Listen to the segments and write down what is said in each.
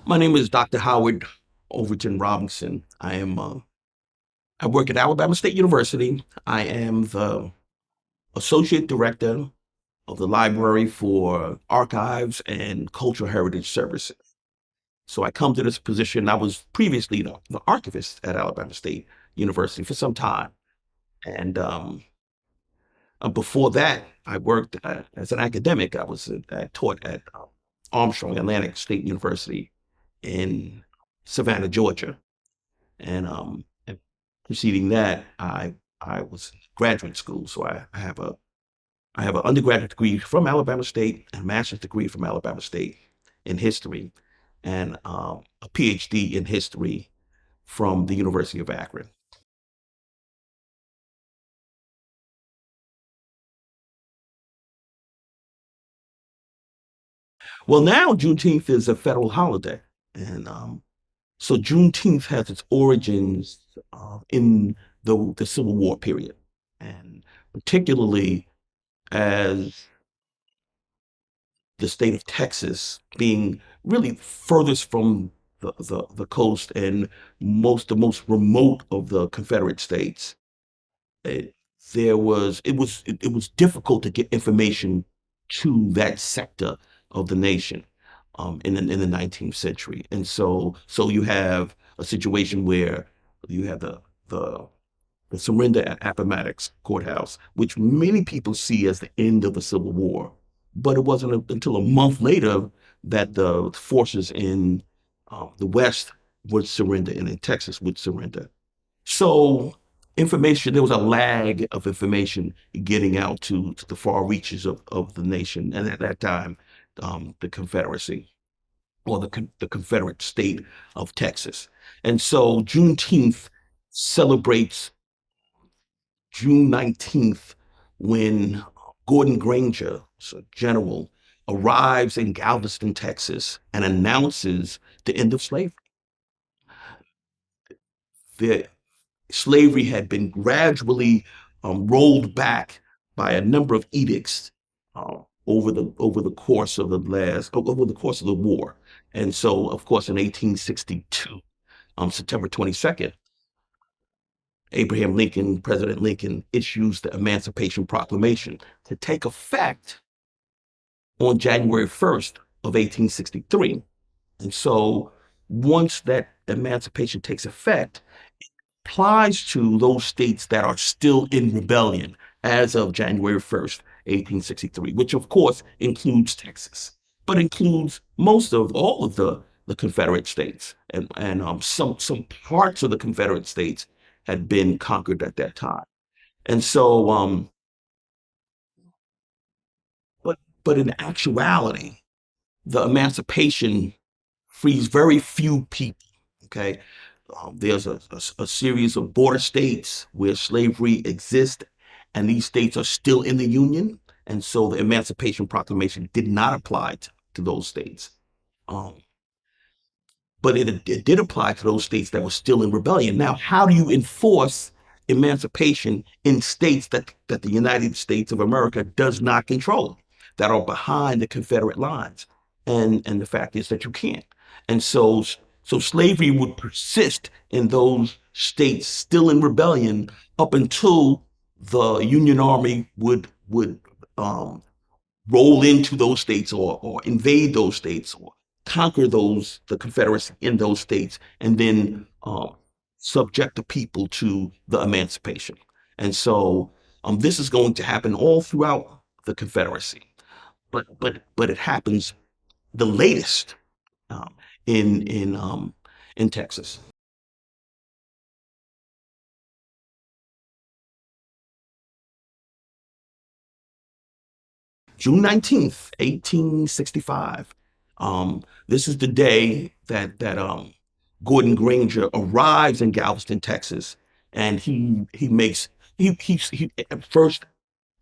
My name is Dr. Howard Overton Robinson. I work at Alabama State University. I am the associate director of the Library for Archives and Cultural Heritage Services. So I come to this position. I was previously the archivist at Alabama State University for some time, and before that, I worked as an academic. I taught at Armstrong Atlantic State University in Savannah, Georgia. And preceding that, I was in graduate school. So I have an undergraduate degree from Alabama State and a master's degree from Alabama State in history, and a PhD in history from the University of Akron. Well, now Juneteenth is a federal holiday, and so Juneteenth has its origins in the Civil War period, and particularly as the state of Texas being really furthest from the coast and the most remote of the Confederate states. It, it was difficult to get information to that sector of the nation in the 19th century. And so you have a situation where you have the surrender at Appomattox Courthouse, which many people see as the end of the Civil War. But it wasn't until a month later that the forces in the West would surrender and in Texas would surrender. So there was a lag of information getting out to the far reaches of the nation. And at that time, the Confederacy or the Confederate state of Texas. And so Juneteenth celebrates June 19th, when Gordon Granger, so general, arrives in Galveston, Texas, and announces the end of slavery. The slavery had been gradually rolled back by a number of edicts over the course of the war. And so, of course, in 1862, September 22nd, President Lincoln, issues the Emancipation Proclamation to take effect on January 1st of 1863. And so once that emancipation takes effect, applies to those states that are still in rebellion as of January 1st, 1863, which of course includes Texas, but includes most of all of the Confederate states, and some parts of the Confederate states had been conquered at that time. And so, but in actuality, the emancipation frees very few people. Okay, there's a series of border states where slavery exists, and these states are still in the Union, and so the Emancipation Proclamation did not apply to those states. Um, but it did apply to those states that were still in rebellion. Now, how do you enforce emancipation in states that the United States of America does not control, that are behind the Confederate lines? And the fact is that you can't. And so slavery would persist in those states still in rebellion up until the Union Army would roll into those states, or invade those states, or conquer the Confederacy in those states, and then subject the people to the emancipation. And so this is going to happen all throughout the Confederacy, but it happens the latest um, in Texas. June 19th, 1865. This is the day that Gordon Granger arrives in Galveston, Texas, and he makes he at first,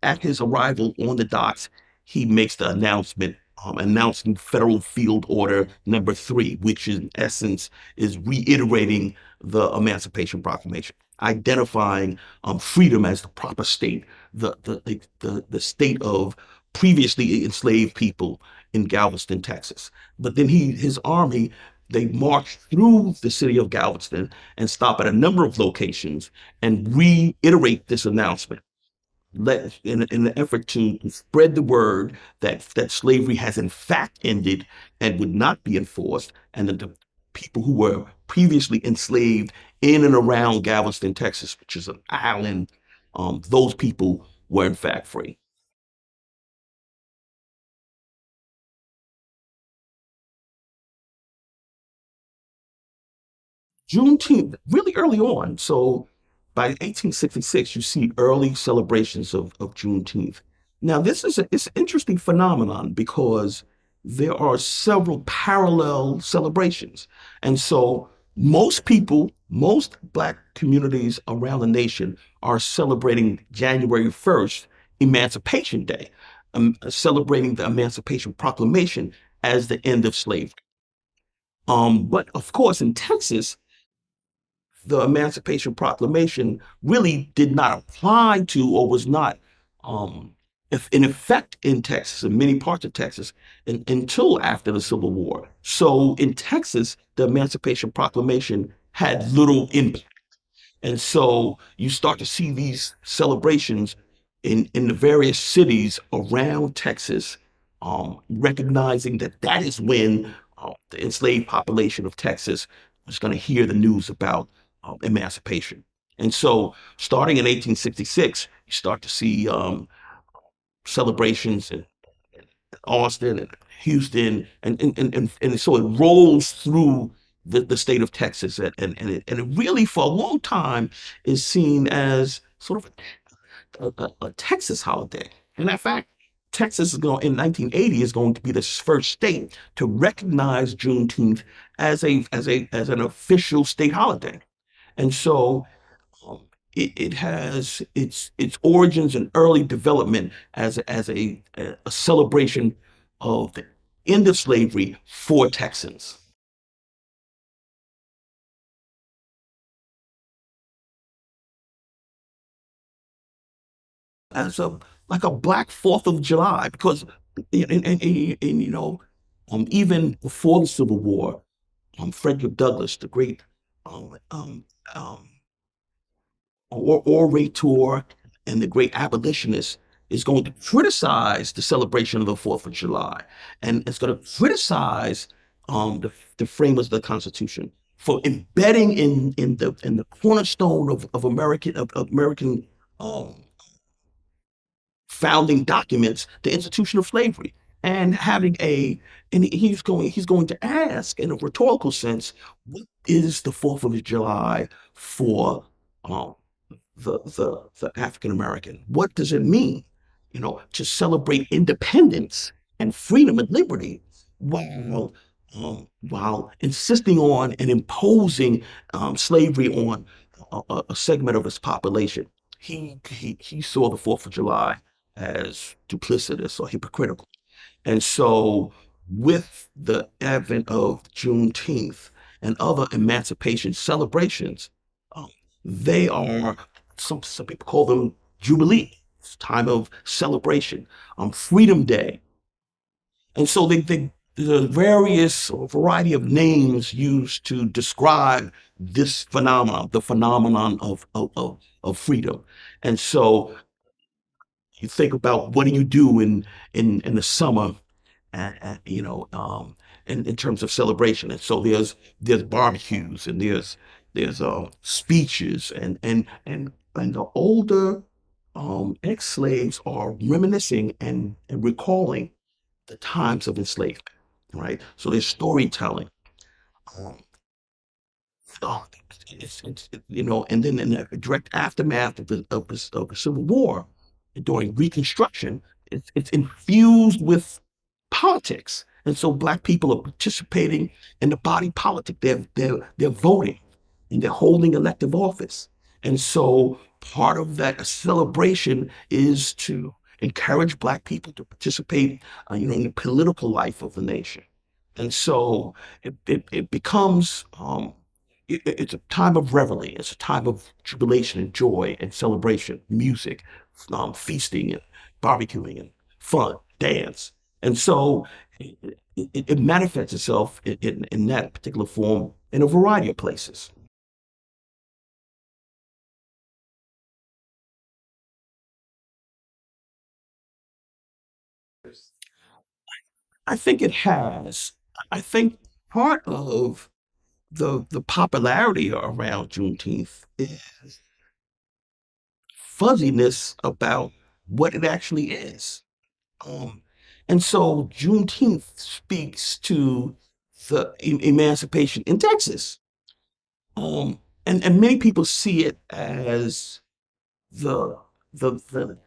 at his arrival on the docks, he makes the announcement, announcing Federal Field Order Number 3, which in essence is reiterating the Emancipation Proclamation, identifying freedom as the proper state, the state of previously enslaved people in Galveston, Texas. But then his army they march through the city of Galveston and stop at a number of locations and reiterate this announcement, in an effort to spread the word that slavery has in fact ended and would not be enforced, and that the people who were previously enslaved in and around Galveston, Texas, which is an island, those people were in fact free. Juneteenth, really early on. So by 1866, you see early celebrations of Juneteenth. Now, it's an interesting phenomenon because there are several parallel celebrations. And so most Black communities around the nation are celebrating January 1st, Emancipation Day, celebrating the Emancipation Proclamation as the end of slavery. But of course, in Texas, the Emancipation Proclamation really did not apply to or was not in effect in Texas, in many parts of Texas, until after the Civil War. So in Texas, the Emancipation Proclamation had little impact. And so you start to see these celebrations in the various cities around Texas, recognizing that is when the enslaved population of Texas was going to hear the news about emancipation. And so starting in 1866, you start to see celebrations in Austin and Houston, and so it rolls through the state of Texas, and it really for a long time is seen as sort of a Texas holiday. And in fact, Texas is going in 1980 is going to be the first state to recognize Juneteenth as an official state holiday. And so it has its origins and early development as a celebration of the end of slavery for Texans. As a like a Black Fourth of July, because you know, even before the Civil War, Frederick Douglass, the great um, um, um, orator and the great abolitionist, is going to criticize the celebration of the Fourth of July, and it's going to criticize the framers of the Constitution for embedding in the cornerstone of American um, founding documents the institution of slavery, and he's going to ask in a rhetorical sense, what is the Fourth of July for um, the African American? What does it mean, to celebrate independence and freedom and liberty while insisting on and imposing slavery on a segment of its population? He saw the Fourth of July as duplicitous or hypocritical. And so, with the advent of Juneteenth and other emancipation celebrations, um, they are some people call them Jubilee. It's a time of celebration, Freedom Day, and so there's a variety of names used to describe this phenomenon, the phenomenon of freedom. And so you think about what do you do in the summer, in terms of celebration. And so there's barbecues, and there's speeches, and the older ex-slaves are reminiscing and recalling the times of enslavement, right? So there's storytelling. Um, oh, and then in the direct aftermath of the Civil War, during Reconstruction, it's infused with politics, and so Black people are participating in the body politic. They're voting, and they're holding elective office, and so part of that celebration is to encourage Black people to participate, in the political life of the nation. And so it becomes it's a time of revelry. It's a time of jubilation and joy and celebration, music, feasting and barbecuing and fun, dance. And so it manifests itself in that particular form in a variety of places. I think it has. I think part of the popularity around Juneteenth is fuzziness about what it actually is. Um, and so Juneteenth speaks to the emancipation in Texas. And many people see it as the the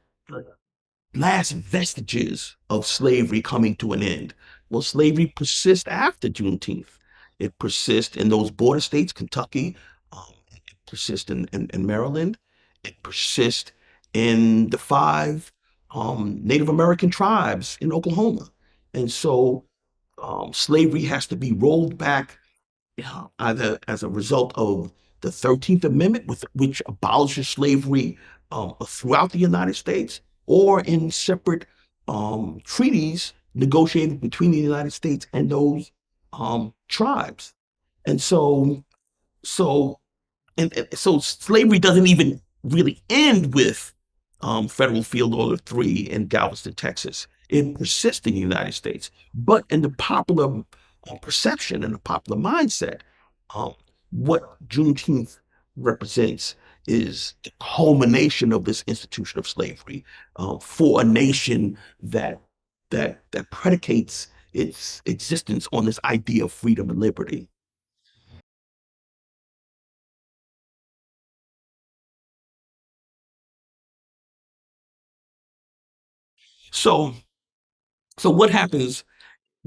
last vestiges of slavery coming to an end. Well, slavery persists after Juneteenth. It persists in those border states, Kentucky, it persists in Maryland, it persists in the five Native American tribes in Oklahoma. And so slavery has to be rolled back, either as a result of the 13th Amendment, which abolishes slavery throughout the United States, or in separate treaties negotiated between the United States and those tribes. And so so slavery doesn't even really end with Federal Field Order 3 in Galveston, Texas. It persists in the United States. But in the popular perception and the popular mindset, um, what Juneteenth represents is the culmination of this institution of slavery for a nation that predicates its existence on this idea of freedom and liberty. So, so what happens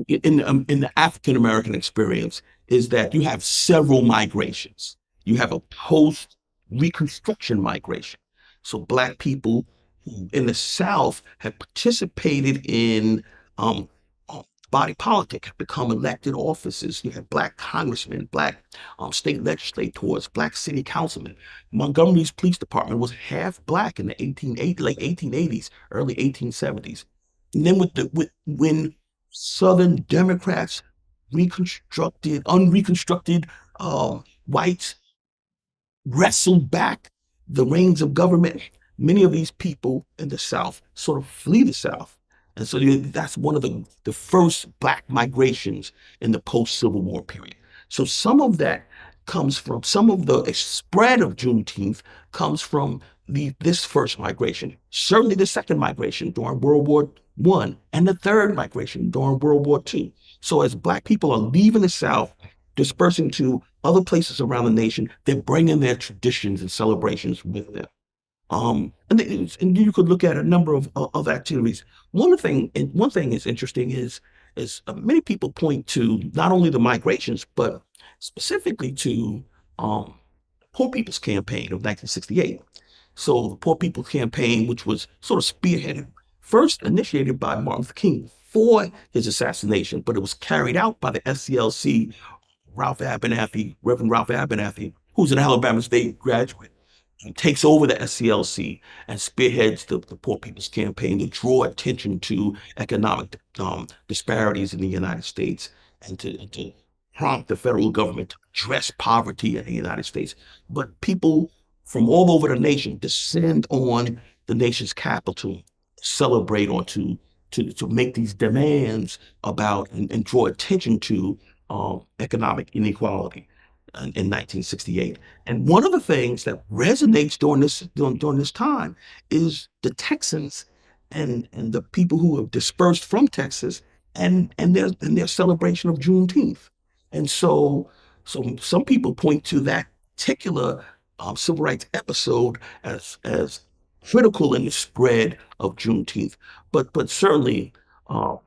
in the African American experience is that you have several migrations. You have a post Reconstruction migration. So Black people who in the South have participated in um, body politic, have become elected offices. You have Black congressmen, Black state legislators, Black city councilmen. Montgomery's police department was half Black in the late 1880s, early 1870s. And then when Southern Democrats unreconstructed whites wrestled back the reins of government, many of these people in the South sort of flee the South. And so that's one of the first Black migrations in the post Civil War period. So some of the spread of Juneteenth comes from this first migration, certainly the second migration during World War I, and the third migration during World War II. So as Black people are leaving the South, dispersing to other places around the nation, they're bringing their traditions and celebrations with them. And you could look at a number of activities. One thing is interesting is many people point to not only the migrations but specifically to um, Poor People's Campaign of 1968. So the Poor People's Campaign, which was sort of spearheaded, first initiated by Martin Luther King for his assassination, but it was carried out by the SCLC, Reverend Ralph Abernathy, who's an Alabama State graduate, takes over the SCLC and spearheads the Poor People's Campaign to draw attention to economic disparities in the United States and to prompt the federal government to address poverty in the United States. But people from all over the nation descend on the nation's capital, celebrate or to make these demands about and draw attention to economic inequality in 1968. And one of the things that resonates during this time is the Texans and the people who have dispersed from Texas and their celebration of Juneteenth. And so some people point to that particular civil rights episode as critical in the spread of Juneteenth. But certainly uh,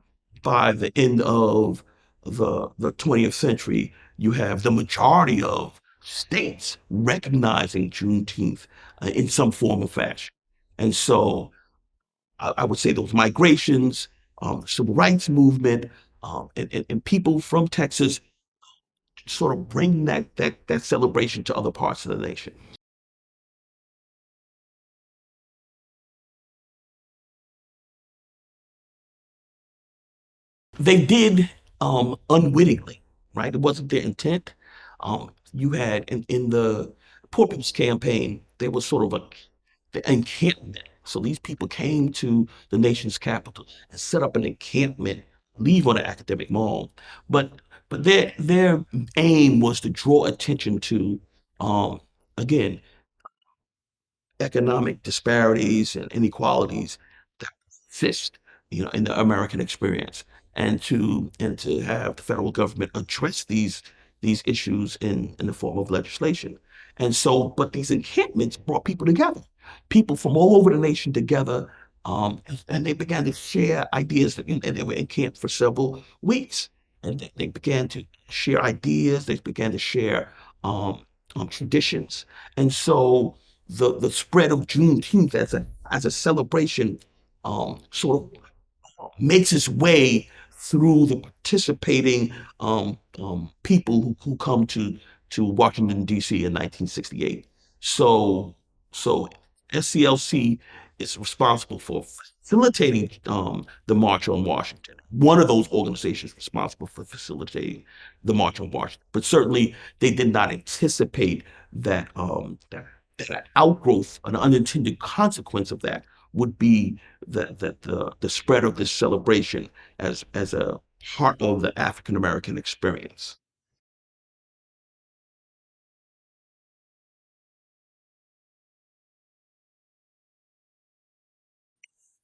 by the end of the 20th century, you have the majority of states recognizing Juneteenth in some form or fashion. And so I would say those migrations, civil rights movement, and people from Texas sort of bring that celebration to other parts of the nation. They did unwittingly, right? It wasn't their intent. You had in the Poor People's Campaign, there was sort of the encampment. So these people came to the nation's capital and set up an encampment, leave on the academic mall. But their aim was to draw attention to um, again economic disparities and inequalities that exist, in the American experience, and to have the federal government address these issues in the form of legislation. And so, but these encampments brought people together, people from all over the nation together, and they began to share ideas, and they were encamped for several weeks, and they began to share ideas. They began to share um, traditions, and so the spread of Juneteenth as a celebration sort of makes its way through the participating people who come to Washington D.C. in 1968. So SCLC is responsible for facilitating the March on Washington. One of those organizations responsible for facilitating the March on Washington, but certainly they did not anticipate that outgrowth, an unintended consequence of that would be that the spread of this celebration as a part of the African American experience.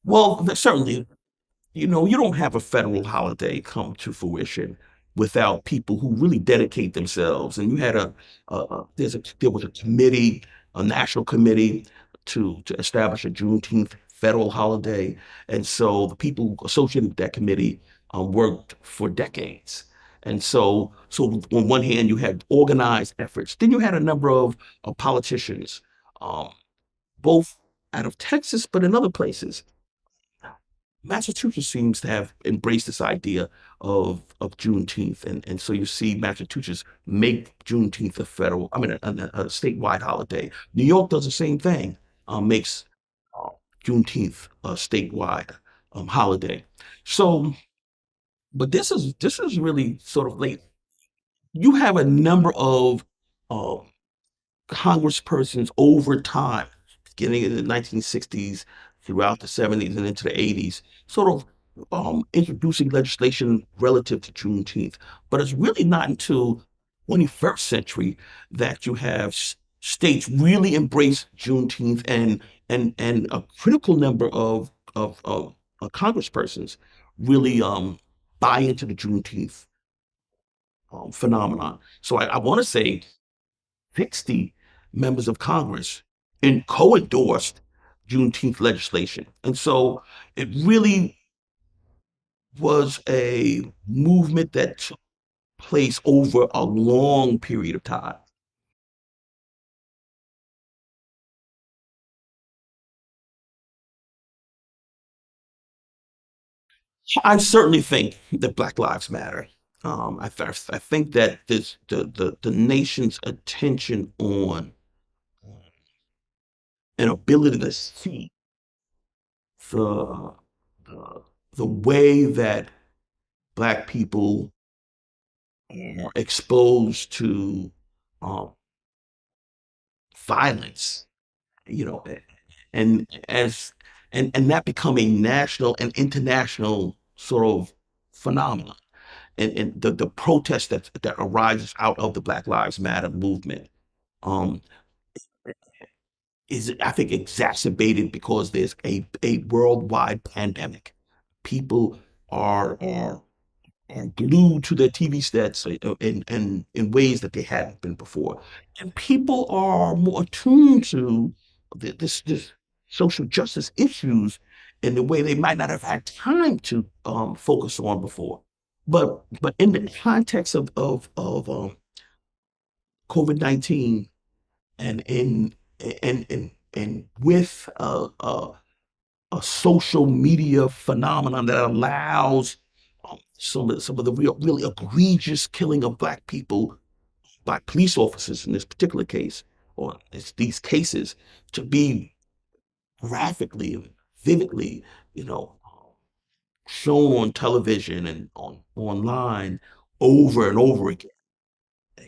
Well, certainly, you don't have a federal holiday come to fruition without people who really dedicate themselves. And you had there was a committee, a national committee to establish a Juneteenth federal holiday. And so the people associated with that committee worked for decades. And so on one hand, you had organized efforts. Then you had a number of politicians, um, both out of Texas, but in other places. Massachusetts seems to have embraced this idea of Juneteenth, and so you see Massachusetts make Juneteenth a federal, I mean, a statewide holiday. New York does the same thing, makes uh, Juneteenth a statewide holiday. So, but this is really sort of late. You have a number of um, congresspersons over time, beginning in the 1960s, throughout the 70s, and into the 80s, sort of introducing legislation relative to Juneteenth. But it's really not until 21st century that you have states really embrace Juneteenth, and a critical number of congresspersons really buy into the Juneteenth phenomenon. So I want to say 60 members of Congress and co-endorsed Juneteenth legislation. And so it really was a movement that took place over a long period of time. I certainly think that Black Lives Matter. I think that the nation's attention on an ability to see the, the, the way that Black people are exposed to um, violence, you know, and as and that become a national and international sort of phenomenon. And the protest that arises out of the Black Lives Matter movement um, is, I think, exacerbated because there's a worldwide pandemic. People are glued to their TV sets in ways that they hadn't been before. And people are more attuned to this social justice issues in the way they might not have had time to focus on before. But in the context of COVID-19, and with a social media phenomenon that allows some of the really egregious killing of Black people by police officers in this particular case, or these cases, to be graphically, vividly, you know, shown on television and online over and over again.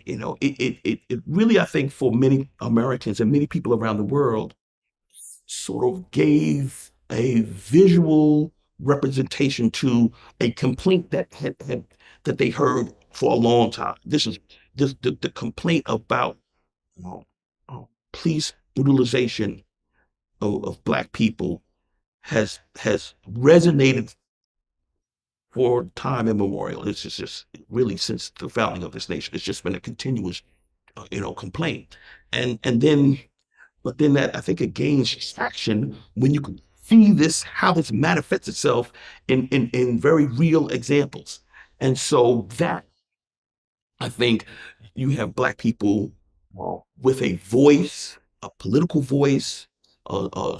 It really, I think, for many Americans and many people around the world, sort of gave a visual representation to a complaint that they heard for a long time. This is the complaint about uh, police brutalization of black people has resonated for time immemorial. It's just really since the founding of this nation. It's just been a continuous, complaint. And then, but then that I think it gains traction when you can see this how this manifests itself in very real examples. And so that I think you have black people with a voice, a political voice, a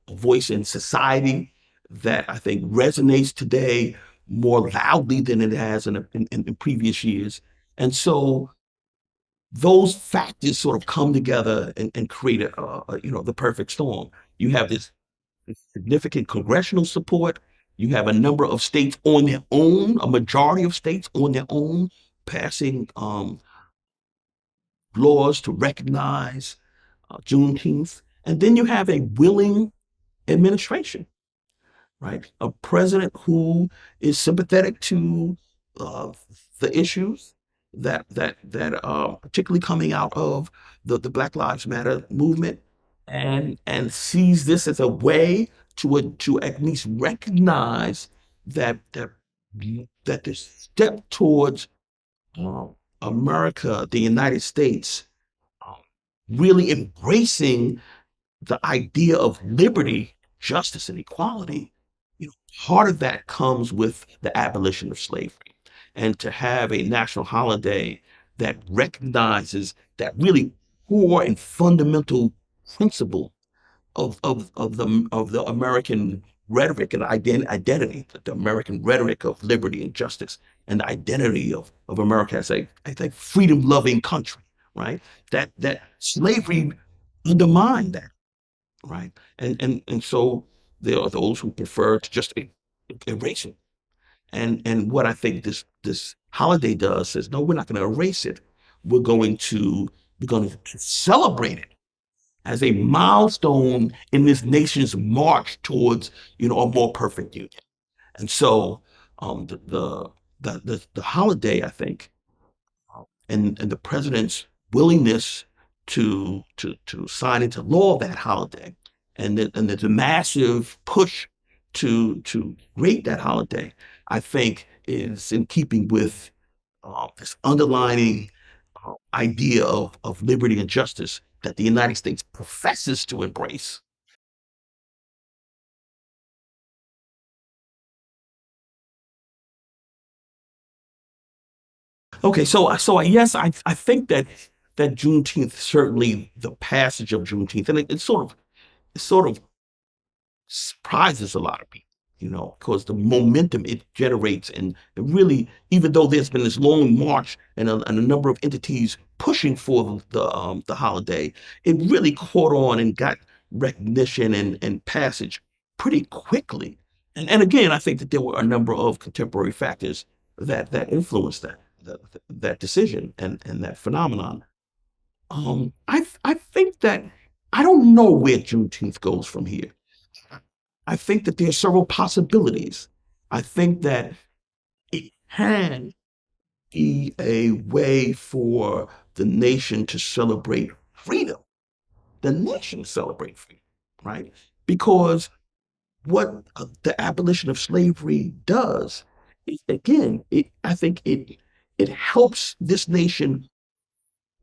voice in society that I think resonates today more loudly than it has in previous years. And so those factors sort of come together and create the perfect storm. You have this significant congressional support. You have a number of states on their own, a majority of states on their own, passing laws to recognize Juneteenth. And then you have a willing administration, right? A president who is sympathetic to uh, the issues that particularly coming out of the Black Lives Matter movement, and sees this as a way to at least recognize that that the step towards uh, America, the United States, um, really embracing the idea of liberty, justice, and equality, part of that comes with the abolition of slavery. And to have a national holiday that recognizes that really core and fundamental principle of the American rhetoric and identity, the American rhetoric of liberty and justice, and the identity of America as a freedom loving country, right? That slavery undermined that, right? And so there are those who prefer to just erase it. And what I think this holiday does is, no, we're not going to erase it. We're going to celebrate it as a milestone in this nation's march towards a more perfect union. And so the holiday, I think, and the president's willingness to sign into law that holiday, and the massive push to create that holiday, I think, is in keeping with this underlining idea of liberty and justice that the United States professes to embrace. Okay, so yes, I think that Juneteenth, certainly the passage of Juneteenth, and it sort of surprises a lot of people, because the momentum it generates, and it really, even though there's been this long march and a number of entities pushing for the holiday, it really caught on and got recognition and passage pretty quickly. And again, I think that there were a number of contemporary factors that influenced that decision and that phenomenon. I think that I don't know where Juneteenth goes from here. I think that there are several possibilities. I think that it can be a way for the nation to celebrate freedom. The nation celebrate freedom, right? Because what the abolition of slavery does is, again, I think it helps this nation,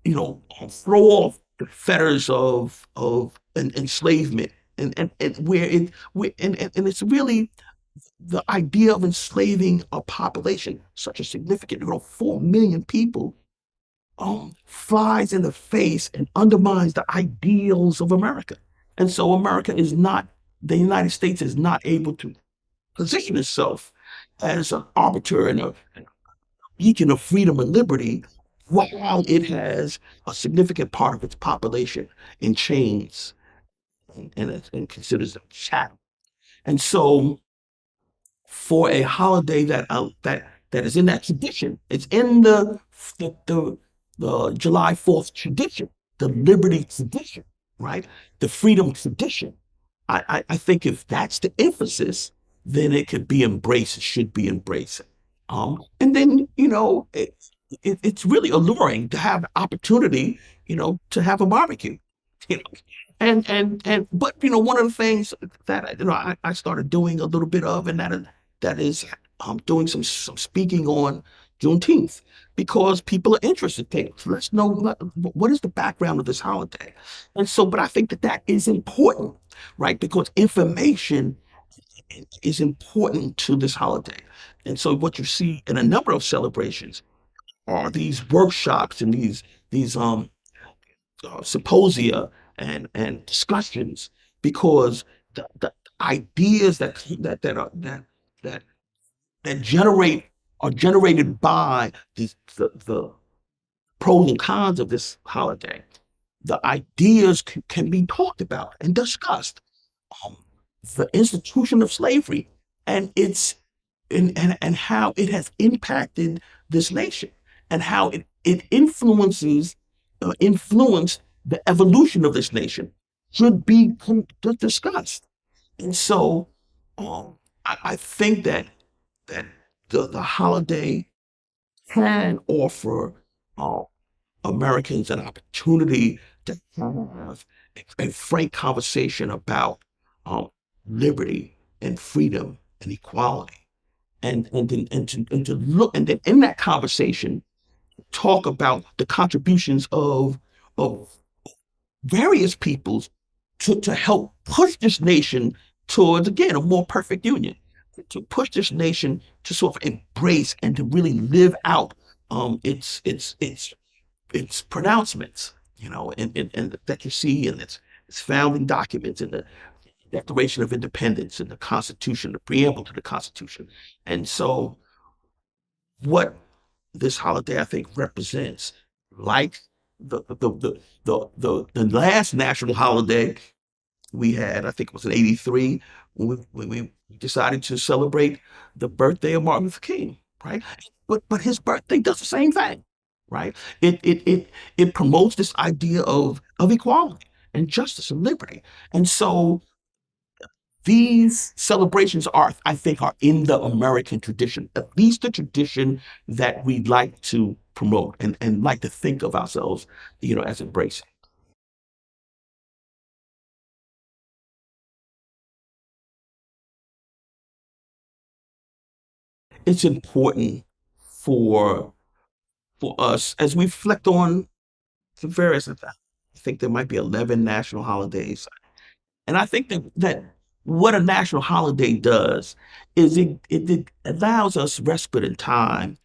throw off the fetters of enslavement, and and it's really the idea of enslaving a population such a significant, 4 million people, flies in the face and undermines the ideals of America. And so the United States is not able to position itself as an arbiter and a beacon of freedom and liberty, while it has a significant part of its population in chains, and considers them chattel. And so for a holiday that is in that tradition. It's in the July 4th tradition, the Liberty tradition, right? The freedom tradition. I think if that's the emphasis, then it could be embraced, it should be embraced. And then, it's really alluring to have the opportunity, to have a barbecue, you know. But one of the things that I started doing a little bit of, and that is doing some speaking on Juneteenth, because people are interested. Let's know what is the background of this holiday, and so. But I think that is important, right? Because information is important to this holiday, and so what you see in a number of celebrations are these workshops and these symposia and discussions, because the ideas that that generate are generated by the pros and cons of this holiday. The ideas can be talked about and discussed. Um, the institution of slavery and its and how it has impacted this nation, and how it influenced the evolution of this nation, should be discussed. And so, um, I think that the holiday can offer uh, Americans an opportunity to have a frank conversation about um, liberty and freedom and equality, and to look, and then in that conversation talk about the contributions of various peoples to help push this nation towards, again, a more perfect union, to push this nation to sort of embrace and to really live out its pronouncements, and that you see in its founding documents, in the Declaration of Independence, and the Constitution, the preamble to the Constitution. And so, what this holiday, I think, represents, like the last national holiday we had, I think it was in '83, when we decided to celebrate the birthday of Martin Luther King, right? But his birthday does the same thing, right? It promotes this idea of equality and justice and liberty. And so these celebrations I think, are in the American tradition, at least the tradition that we like to promote and like to think of ourselves, as embracing. It's important for us as we reflect on the various. I think there might be 11 national holidays, and I think that what a national holiday does is it allows us respite and time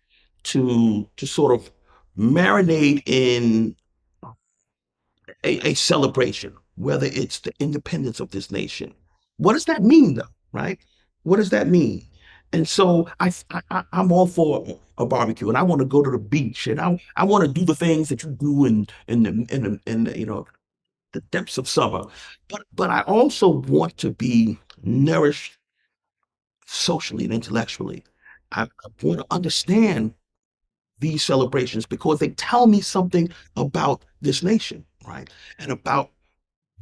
to sort of marinate in a celebration, whether it's the independence of this nation. What does that mean, though? Right? What does that mean? And so I'm all for a barbecue, and I want to go to the beach, and I want to do the things that you do in the depths of summer. But I also want to be nourished socially and intellectually. I want to understand these celebrations because they tell me something about this nation, right? And about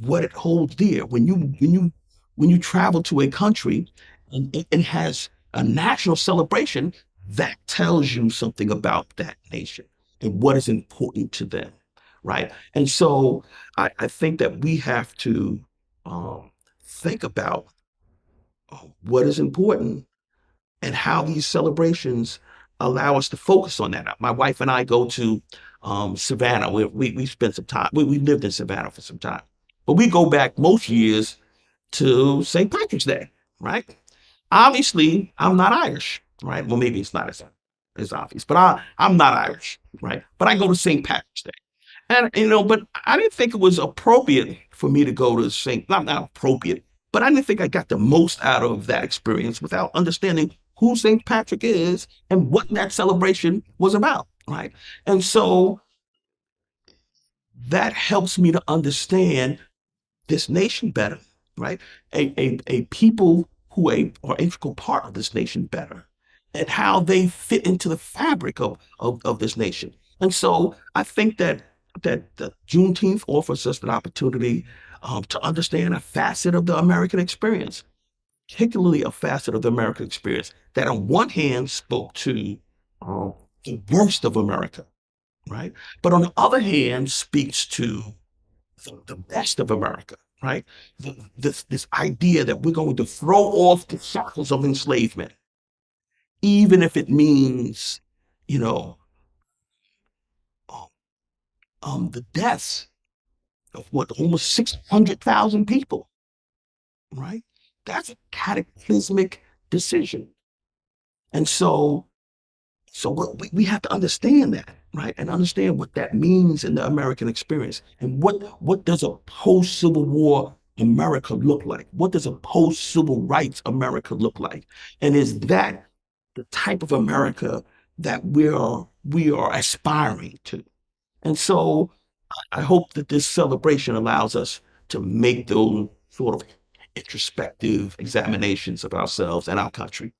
what it holds dear. When you travel to a country and it has a national celebration, that tells you something about that nation and what is important to them, right? And so I think that we have to think about what is important and how these celebrations allow us to focus on that. My wife and I go to Savannah. We spent some time. We lived in Savannah for some time, but we go back most years to St. Patrick's Day, right? Obviously, I'm not Irish, right? Well, maybe it's not as obvious, but I'm not Irish, right? But I go to St. Patrick's Day. And but I didn't think it was appropriate for me to go to St. Not appropriate, but I didn't think I got the most out of that experience without understanding who St. Patrick is and what that celebration was about, right? And so that helps me to understand this nation better, right? A people who are integral part of this nation better, and how they fit into the fabric of this nation. And so I think that Juneteenth offers us an opportunity to understand a facet of the American experience, particularly a facet of the American experience that on one hand spoke to the worst of America, right? But on the other hand speaks to the best of America, right? This idea that we're going to throw off the shackles of enslavement, even if it means, you know, um, the deaths of what, almost 600,000 people, right? That's a cataclysmic decision. And so we have to understand that, right? And understand what that means in the American experience. And what does a post-Civil War America look like? What does a post-civil rights America look like? And is that the type of America that we are aspiring to? And so I hope that this celebration allows us to make those sort of introspective examinations of ourselves and our country.